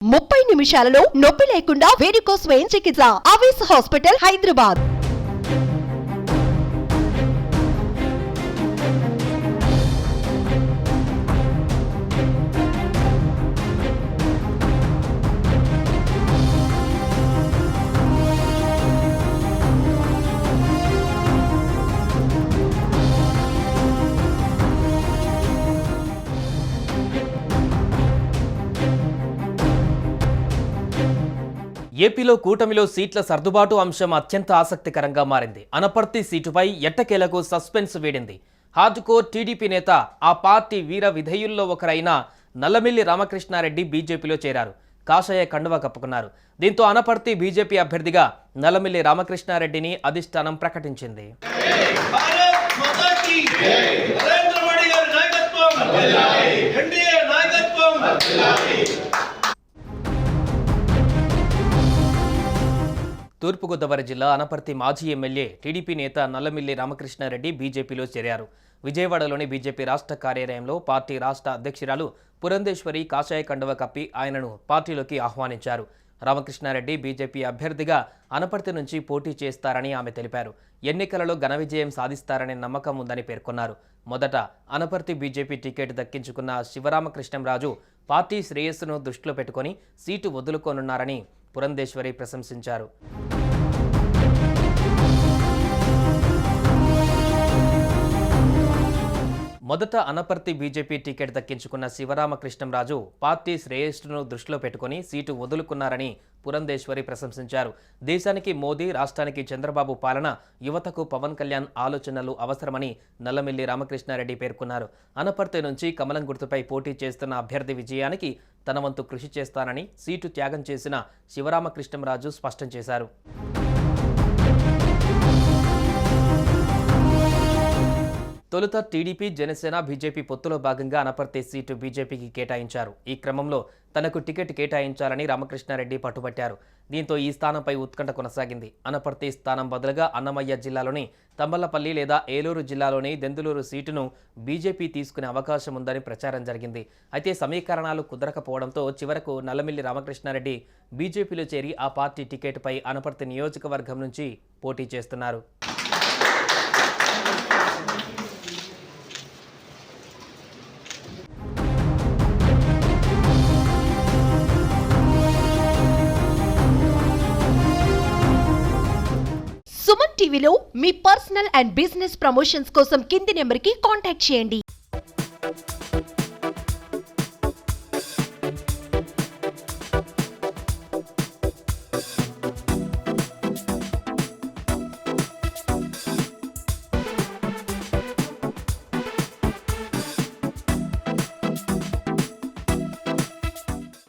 30 నిమిషాలలో నొప్పి లేకుండా వేడికోస్ వెయిన్ చికిత్స. ఆవేశ హాస్పిటల్, హైదరాబాద్. ఏపీలో కూటమిలో సీట్ల సర్దుబాటు అంశం అత్యంత ఆసక్తికరంగా మారింది. అనపర్తి సీటుపై ఎట్టకేలకు సస్పెన్స్ వీడింది. హార్డ్ కోర్ టీడీపీ నేత, ఆ పార్టీ వీర విధేయుల్లో ఒకరైన నల్లమిల్లి రామకృష్ణారెడ్డి బీజేపీలో చేరారు. కాషాయ కండువా కప్పుకున్నారు. దీంతో అనపర్తి బీజేపీ అభ్యర్థిగా నల్లమిల్లి రామకృష్ణారెడ్డిని అధిష్టానం ప్రకటించింది. తూర్పుగోదావరి జిల్లా అనపర్తి మాజీ ఎమ్మెల్యే, టీడీపీ నేత నల్లమిల్లి రామకృష్ణారెడ్డి బీజేపీలో చేరారు. విజయవాడలోని బీజేపీ రాష్ట్ర కార్యాలయంలో పార్టీ రాష్ట్ర అధ్యక్షురాలు పురంధేశ్వరి కాషాయ కండువ కప్పి ఆయనను పార్టీలోకి ఆహ్వానించారు. రామకృష్ణారెడ్డి బీజేపీ అభ్యర్థిగా అనపర్తి నుంచి పోటీ చేస్తారని ఆమె తెలిపారు. ఎన్నికలలో ఘన విజయం సాధిస్తారనే నమ్మకం ఉందని పేర్కొన్నారు. మొదట అనపర్తి బీజేపీ టికెట్ దక్కించుకున్న శివరామకృష్ణంరాజు పార్టీ శ్రేయస్సును దృష్టిలో పెట్టుకుని సీటు వదులుకోనున్నారని పురంధేశ్వరి ప్రశంసించారు. మొదట అనపర్తి బీజేపీ టికెట్ దక్కించుకున్న శివరామకృష్ణంరాజు పార్టీ శ్రేయస్సును దృష్టిలో పెట్టుకుని సీటు వదులుకున్నారని పురంధేశ్వరి ప్రశంసించారు. దేశానికి మోదీ, రాష్ట్రానికి చంద్రబాబు పాలన, యువతకు పవన్ కళ్యాణ్ ఆలోచనలు అవసరమని నల్లమిల్లి రామకృష్ణారెడ్డి పేర్కొన్నారు. అనపర్తి నుంచి కమలం గుర్తుపై పోటీ చేస్తున్న అభ్యర్థి విజయానికి తన వంతు కృషి చేస్తానని సీటు త్యాగం చేసిన శివరామకృష్ణంరాజు స్పష్టం చేశారు. తొలుత టీడీపీ, జనసేన, బీజేపీ పొత్తులో భాగంగా అనపర్తి సీటు బీజేపీకి కేటాయించారు. ఈ క్రమంలో తనకు టికెట్ కేటాయించాలని రామకృష్ణారెడ్డి పట్టుబట్టారు. దీంతో ఈ స్థానంపై ఉత్కంఠ కొనసాగింది. అనపర్తి స్థానం బదులుగా అన్నమయ్య జిల్లాలోని తంబళ్లపల్లి లేదా ఏలూరు జిల్లాలోని దెందులూరు సీటును బీజేపీ తీసుకునే అవకాశం ఉందని ప్రచారం జరిగింది. అయితే సమీకరణాలు కుదరకపోవడంతో చివరకు నల్లమిల్లి రామకృష్ణారెడ్డి బీజేపీలో చేరి ఆ పార్టీ టికెట్పై అనపర్తి నియోజకవర్గం నుంచి పోటీ చేస్తున్నారు. సుమన్ టీవీలో మీ పర్సనల్ అండ్ బిజినెస్ ప్రమోషన్స్ కోసం కింది నెంబర్కి కాంటాక్ట్ చేయండి.